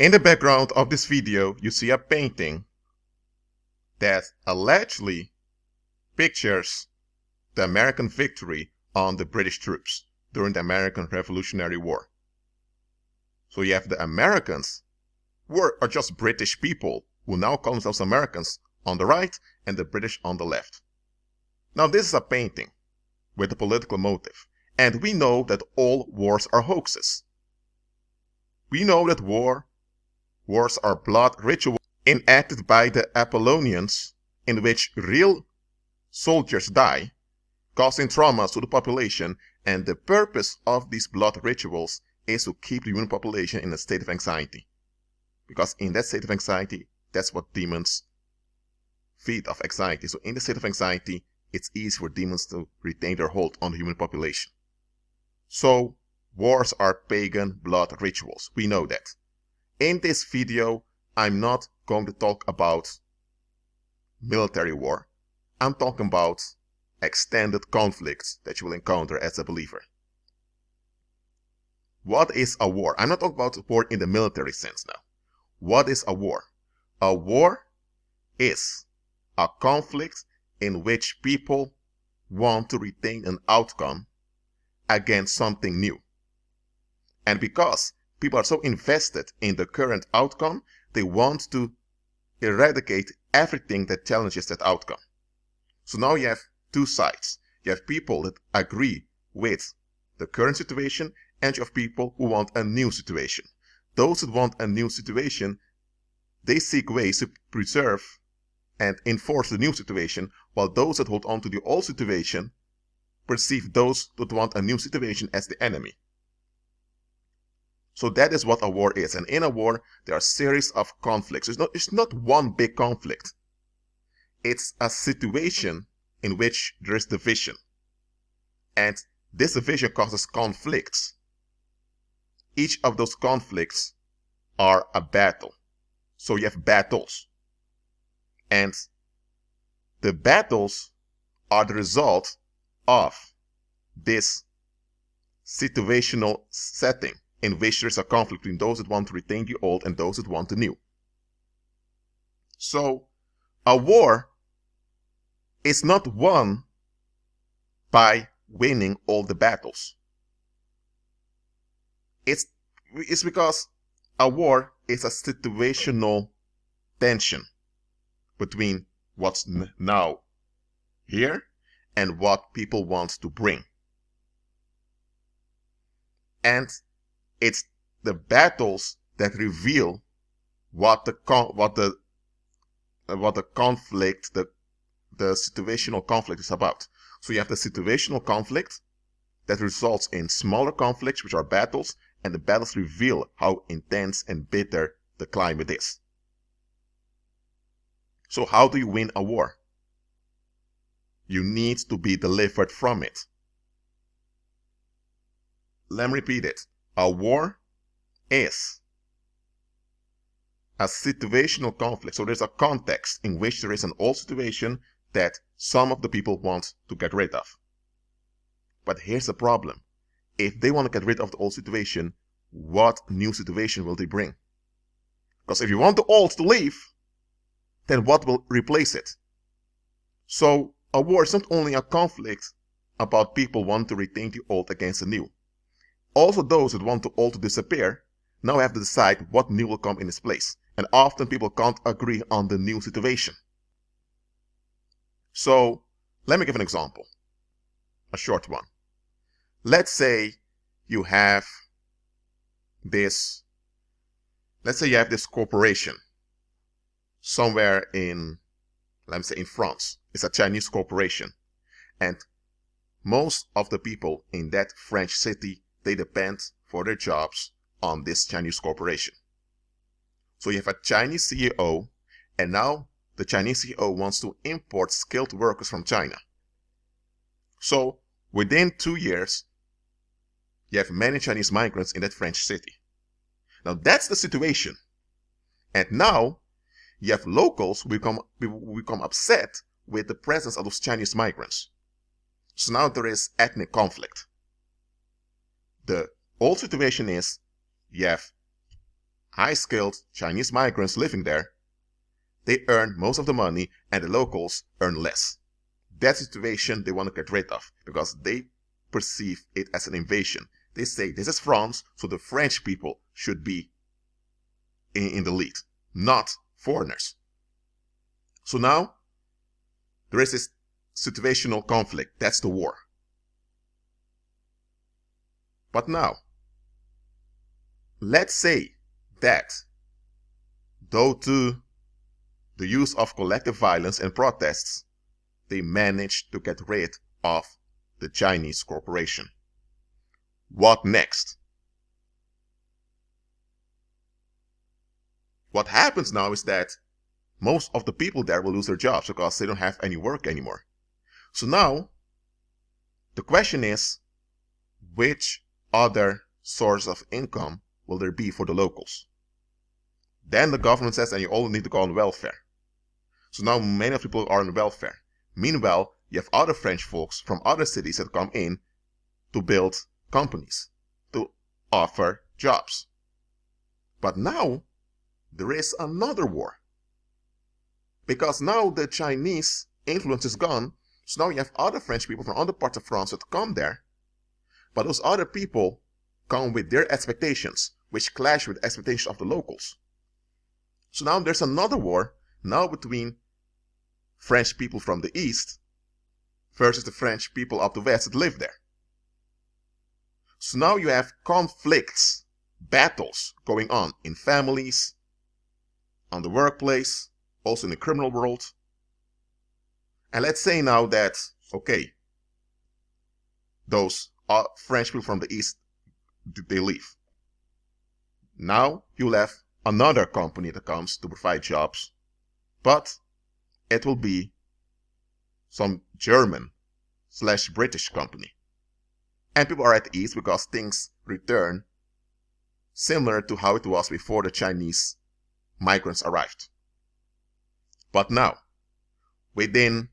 In the background of this video, you see a painting that allegedly pictures the American victory on the British troops during the American Revolutionary War. So you have the Americans, who are just British people, who now call themselves Americans, on the right and the British on the left. Now this is a painting with a political motive, and we know that all wars are hoaxes. We know that wars are blood rituals enacted by the Apollonians in which real soldiers die, causing traumas to the population, and the purpose of these blood rituals is to keep the human population in a state of anxiety. Because in that state of anxiety, that's what demons feed off, anxiety. So in the state of anxiety, it's easy for demons to retain their hold on the human population. So wars are pagan blood rituals. We know that. In this video, I'm not going to talk about military war. I'm talking about extended conflicts that you will encounter as a believer. What is a war? I'm not talking about a war in the military sense now. What is a war? A war is a conflict in which people want to retain an outcome against something new. And because people are so invested in the current outcome, they want to eradicate everything that challenges that outcome. So now you have two sides. You have people that agree with the current situation, and you have people who want a new situation. Those that want a new situation, they seek ways to preserve and enforce the new situation, while those that hold on to the old situation perceive those that want a new situation as the enemy. So that is what a war is. And in a war, there are a series of conflicts. It's not one big conflict. It's a situation in which there is division. And this division causes conflicts. Each of those conflicts are a battle. So you have battles. And the battles are the result of this situational setting in which there is a conflict between those that want to retain the old and those that want the new. So a war is not won by winning all the battles. It's because a war is a situational tension between what's now here and what people want to bring. And it's the battles that reveal what the conflict, the situational conflict is about. So you have the situational conflict that results in smaller conflicts, which are battles, and the battles reveal how intense and bitter the climate is. So how do you win a war? You need to be delivered from it. Let me repeat it. A war is a situational conflict. So there's a context in which there is an old situation that some of the people want to get rid of. But here's the problem. If they want to get rid of the old situation, what new situation will they bring? Because if you want the old to leave, then what will replace it? So a war is not only a conflict about people wanting to retain the old against the new. Also those that want the old to disappear now have to decide what new will come in its place. And often people can't agree on the new situation. So let me give an example. A short one. Let's say you have this corporation somewhere in, let me say in France. It's a Chinese corporation. And most of the people in that French city, they depend for their jobs on this Chinese corporation. So you have a Chinese CEO, and now the Chinese CEO wants to import skilled workers from China. So within 2 years, you have many Chinese migrants in that French city. Now that's the situation. And now you have locals who become upset with the presence of those Chinese migrants. So now there is ethnic conflict. The old situation is you have high-skilled Chinese migrants living there, they earn most of the money and the locals earn less. That's the situation they want to get rid of because they perceive it as an invasion. They say this is France, so the French people should be in the lead, not foreigners. So now there is this situational conflict. That's the war. But now, let's say that due to the use of collective violence and protests, they managed to get rid of the Chinese corporation. What next? What happens now is that most of the people there will lose their jobs because they don't have any work anymore. So now, the question is, which other source of income will there be for the locals? Then the government says, and you all need to go on welfare. So now many of the people are on welfare. Meanwhile, you have other French folks from other cities that come in to build companies, to offer jobs. But now, there is another war. Because now the Chinese influence is gone, so now you have other French people from other parts of France that come there, but those other people come with their expectations, which clash with the expectations of the locals. So now there's another war, now between French people from the east versus the French people of the west that live there. So now you have conflicts, battles going on in families, on the workplace, also in the criminal world. And let's say now that, okay, those French people from the east, they leave. Now you'll have another company that comes to provide jobs, but it will be some German/British company. And people are at ease because things return similar to how it was before the Chinese migrants arrived. But now, within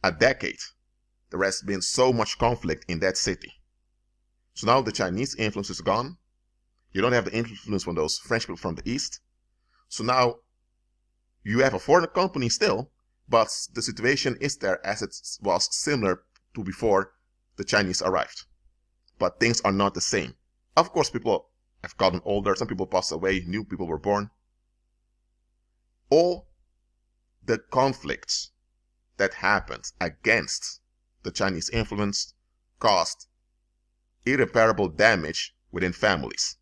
a decade, there has been so much conflict in that city. So now the Chinese influence is gone. You don't have the influence from those French people from the east. So now you have a foreign company still, but the situation is there as it was similar to before the Chinese arrived. But things are not the same. Of course, people have gotten older. Some people passed away. New people were born. All the conflicts that happened against the Chinese influence caused irreparable damage within families.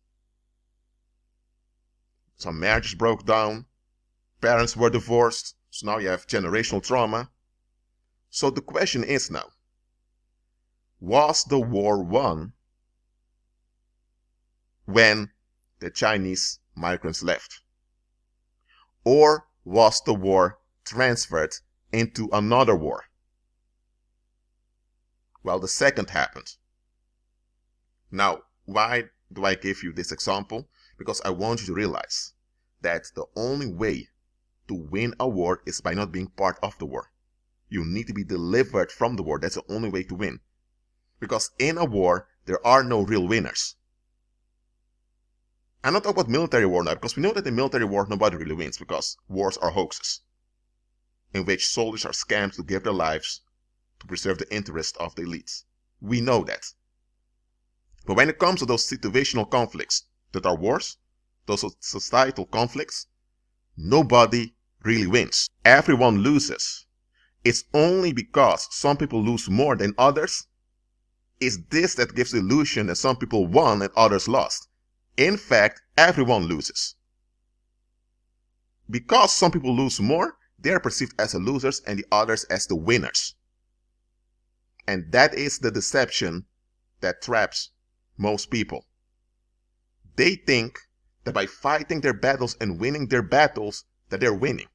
Some marriages broke down, parents were divorced, so now you have generational trauma. So the question is now, was the war won when the Chinese migrants left? Or was the war transferred into another war? Well, the second happened. Now, why do I give you this example? Because I want you to realize that the only way to win a war is by not being part of the war. You need to be delivered from the war. That's the only way to win. Because in a war, there are no real winners. I'm not talking about military war now, because we know that in military war nobody really wins, because wars are hoaxes, in which soldiers are scammed to give their lives to preserve the interest of the elites. We know that. But when it comes to those situational conflicts that are wars, those societal conflicts, nobody really wins. Everyone loses. It's only because some people lose more than others. It's this that gives the illusion that some people won and others lost. In fact, everyone loses. Because some people lose more, they are perceived as the losers and the others as the winners. And that is the deception that traps most people. They think that by fighting their battles and winning their battles, that they're winning.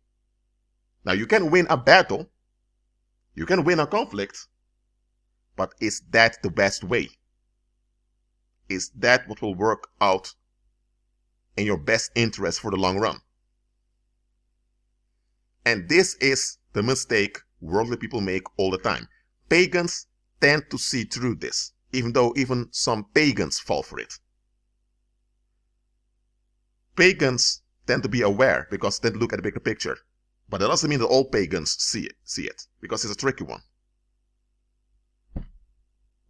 Now, you can win a battle, you can win a conflict, but is that the best way? Is that what will work out in your best interest for the long run? And this is the mistake worldly people make all the time. Pagans tend to see through this, even though even some pagans fall for it. Pagans tend to be aware because they look at the bigger picture. But that doesn't mean that all pagans see it, because it's a tricky one.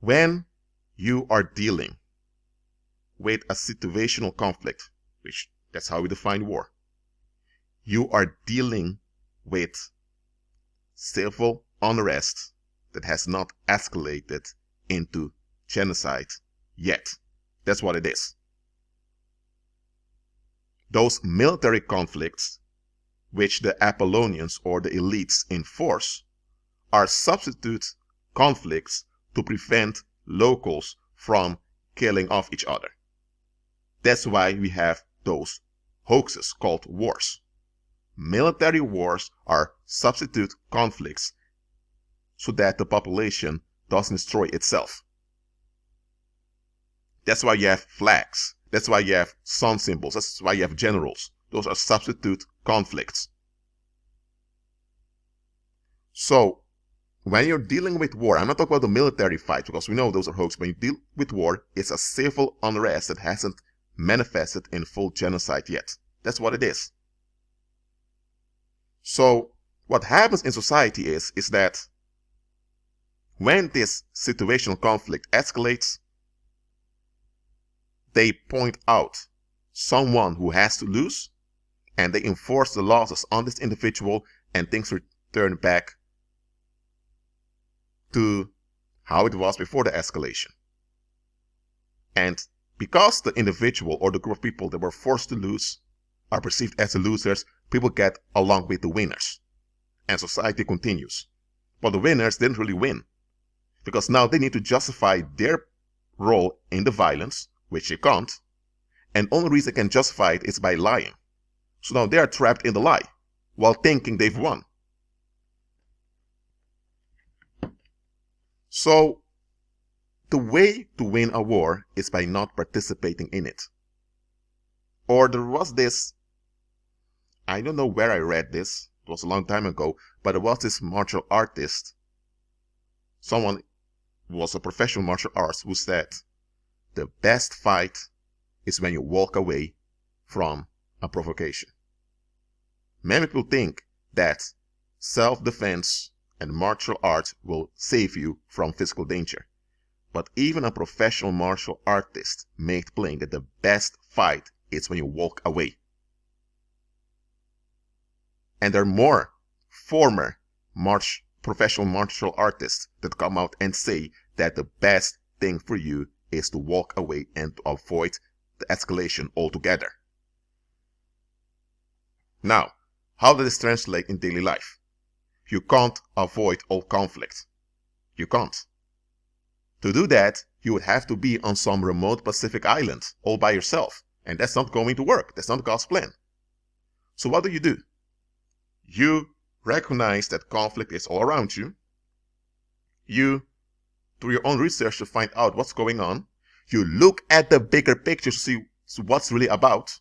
When you are dealing with a situational conflict, which that's how we define war, you are dealing with civil unrest that has not escalated into genocide yet. That's what it is. Those military conflicts, which the Apollonians or the elites enforce, are substitute conflicts to prevent locals from killing off each other. That's why we have those hoaxes called wars. Military wars are substitute conflicts so that the population doesn't destroy itself. That's why you have flags. That's why you have sun symbols. That's why you have generals. Those are substitute conflicts. So, when you're dealing with war, I'm not talking about the military fight because we know those are hoaxes. When you deal with war, it's a civil unrest that hasn't manifested in full genocide yet. That's what it is. So, what happens in society is that when this situational conflict escalates, they point out someone who has to lose, and they enforce the losses on this individual, and things return back to how it was before the escalation. And because the individual or the group of people that were forced to lose are perceived as the losers, people get along with the winners. And society continues. But the winners didn't really win, because now they need to justify their role in the violence, which they can't, and only reason they can justify it is by lying. So now they are trapped in the lie, while thinking they've won. So, the way to win a war is by not participating in it. Or there was this, I don't know where I read this, it was a long time ago, but there was this martial artist, someone who was a professional martial artist, who said, the best fight is when you walk away from a provocation. Many people think that self-defense and martial arts will save you from physical danger. But even a professional martial artist made plain that the best fight is when you walk away. And there are more former professional martial artists that come out and say that the best thing for you is to walk away and to avoid the escalation altogether. Now, how does this translate in daily life? You can't avoid all conflict. You can't. To do that, you would have to be on some remote Pacific island all by yourself. And that's not going to work. That's not God's plan. So what do? You recognize that conflict is all around you. You do your own research to find out what's going on. You look at the bigger picture to see what's really about.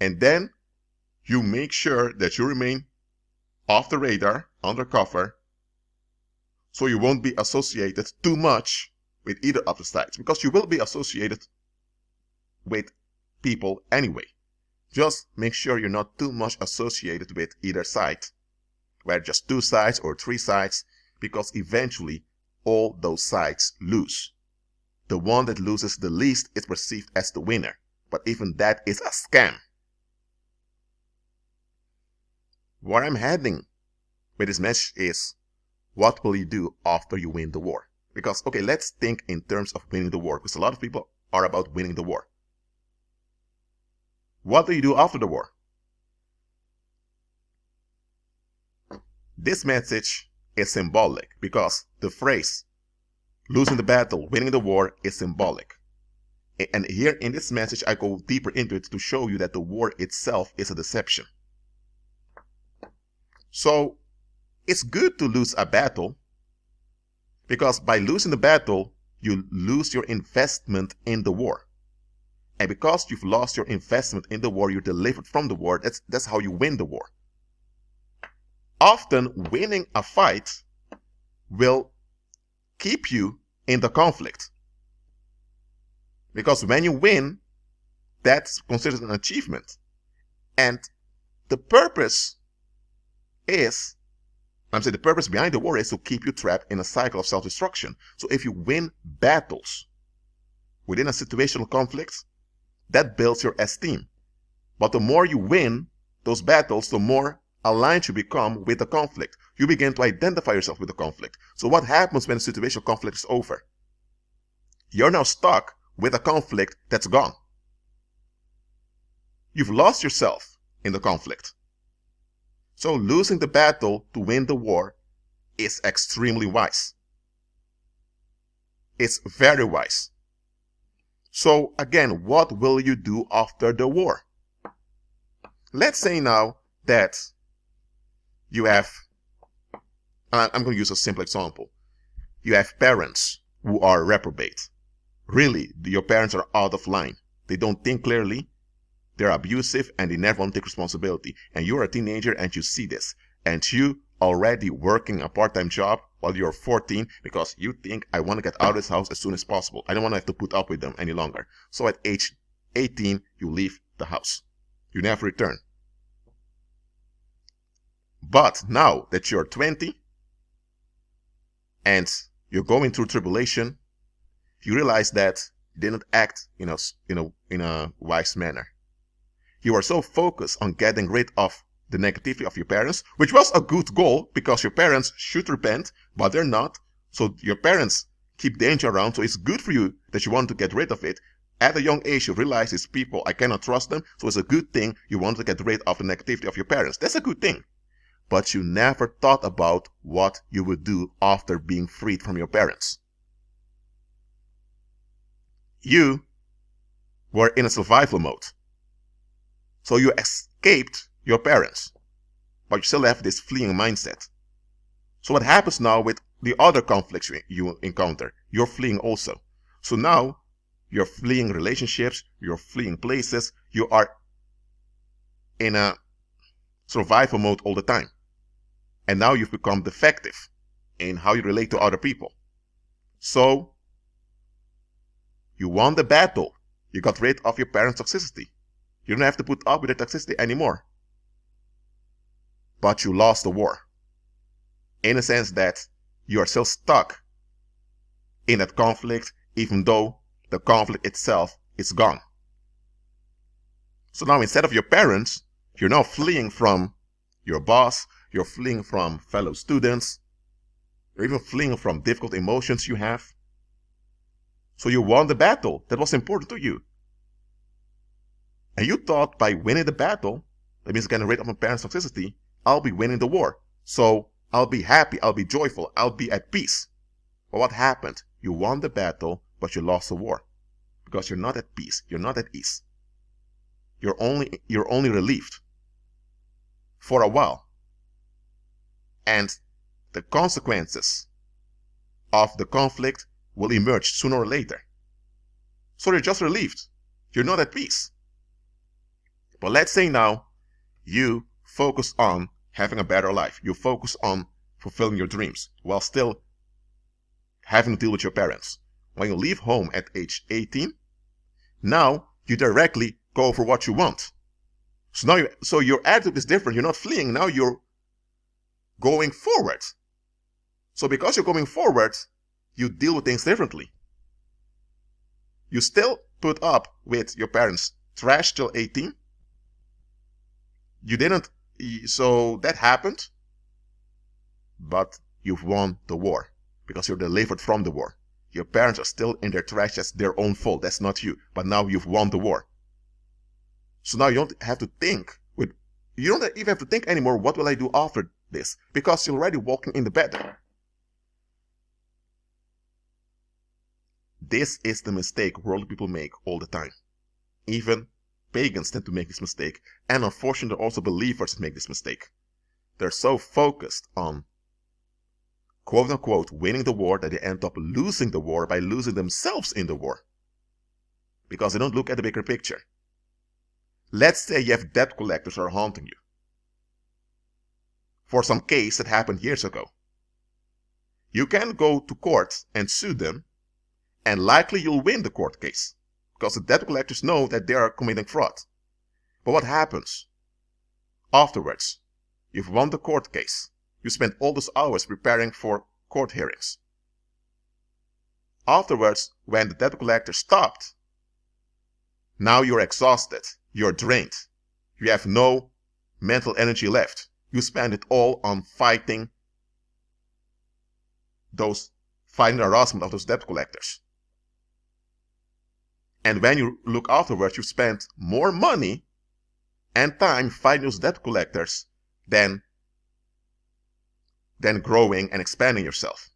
And then you make sure that you remain off the radar, undercover, so you won't be associated too much with either of the sides, because you will be associated with people anyway. Just make sure you're not too much associated with either side, whether just 2 sides or 3 sides, because eventually all those sides lose. The one that loses the least is perceived as the winner, but even that is a scam. Where I'm heading with this message is, what will you do after you win the war? Because, okay, let's think in terms of winning the war, because a lot of people are about winning the war. What do you do after the war? This message is symbolic, because the phrase, losing the battle, winning the war, is symbolic. And here in this message, I go deeper into it to show you that the war itself is a deception. So, it's good to lose a battle, because by losing the battle, you lose your investment in the war. And because you've lost your investment in the war, you're delivered from the war. That's how you win the war. Often, winning a fight will keep you in the conflict. Because when you win, that's considered an achievement. And the purpose is, I'm saying the purpose behind the war is to keep you trapped in a cycle of self-destruction. So if you win battles within a situational conflict, that builds your esteem. But the more you win those battles, the more aligned you become with the conflict. You begin to identify yourself with the conflict. So what happens when the situational conflict is over? You're now stuck with a conflict that's gone. You've lost yourself in the conflict. So losing the battle to win the war is extremely wise. It's very wise. So again, what will you do after the war? Let's say now that you have, I'm going to use a simple example. You have parents who are reprobate. Really, your parents are out of line. They don't think clearly, they're abusive, and they never want to take responsibility. And you're a teenager and you see this. And you already working a part-time job while you're 14 because you think, I want to get out of this house as soon as possible. I don't want to have to put up with them any longer. So at age 18, you leave the house. You never return. But now that you're 20 and you're going through tribulation, you realize that you didn't act in a wise manner. You are so focused on getting rid of the negativity of your parents, which was a good goal because your parents should repent, but they're not. So your parents keep danger around, so it's good for you that you want to get rid of it. At a young age, you realize these people, I cannot trust them, so it's a good thing you want to get rid of the negativity of your parents. That's a good thing. But you never thought about what you would do after being freed from your parents. You were in a survival mode. So you escaped your parents, but you still have this fleeing mindset. So what happens now with the other conflicts you encounter? You're fleeing also. So now you're fleeing relationships, you're fleeing places, you are in a survival mode all the time. And now you've become defective in how you relate to other people. So you won the battle. You got rid of your parents' toxicity. You don't have to put up with their toxicity anymore. But you lost the war. In a sense that you are still stuck in that conflict, even though the conflict itself is gone. So now instead of your parents, you're now fleeing from your boss, you're fleeing from fellow students, you're even fleeing from difficult emotions you have. So you won the battle that was important to you. And you thought by winning the battle, that means getting rid of my parents' toxicity, I'll be winning the war. So I'll be happy, I'll be joyful, I'll be at peace. But what happened? You won the battle, but you lost the war. Because you're not at peace, you're not at ease. You're only relieved. For a while. And the consequences of the conflict will emerge sooner or later. So you're just relieved. You're not at peace. But let's say now you focus on having a better life. You focus on fulfilling your dreams while still having to deal with your parents. When you leave home at age 18, now you directly go for what you want. So your attitude is different. You're not fleeing. Now you're going forward. So because you're going forward, you deal with things differently. You still put up with your parents' trash till 18. You didn't, so that happened. But you've won the war because you're delivered from the war. Your parents are still in their trash. That's their own fault. That's not you. But now you've won the war. So now you don't have to think you don't even have to think anymore, what will I do after this? Because you're already walking in the bed. This is the mistake worldly people make all the time. Even pagans tend to make this mistake, and unfortunately also believers make this mistake. They're so focused on quote unquote winning the war that they end up losing the war by losing themselves in the war. Because they don't look at the bigger picture. Let's say you have debt collectors who are haunting you for some case that happened years ago. You can go to court and sue them, and likely you'll win the court case. because the debt collectors know that they are committing fraud. But what happens? Afterwards, you've won the court case. You spent all those hours preparing for court hearings. Afterwards, when the debt collector stopped, now you're exhausted, you're drained. You have no mental energy left. You spend it all on fighting the harassment of those debt collectors. And when you look afterwards, you spend more money and time fighting those debt collectors than growing and expanding yourself.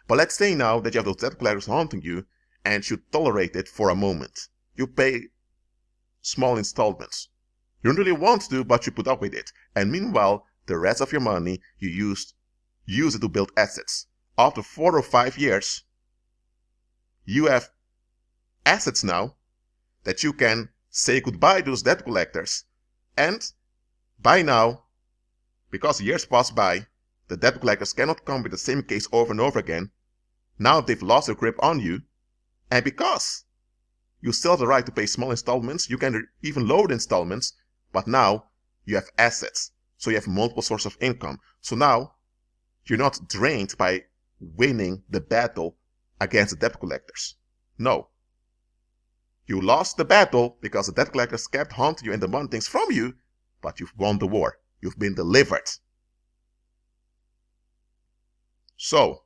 But let's say now that you have those debt collectors haunting you and you tolerate it for a moment. You pay small installments. You don't really want to, but you put up with it. And meanwhile, the rest of your money you use it to build assets. After 4 or 5 years, you have assets now that you can say goodbye to those debt collectors. And by now, because years pass by, the debt collectors cannot come with the same case over and over again. Now they've lost their grip on you. And because you still have the right to pay small installments, you can even lower the installments, but now you have assets. So you have multiple sources of income. So now you're not drained by winning the battle against the debt collectors. No. You lost the battle because the debt collectors kept haunting you and demanding things from you, but you've won the war. You've been delivered. So,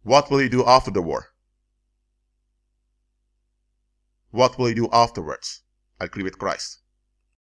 what will you do after the war? What will you do afterwards? Agree with Christ.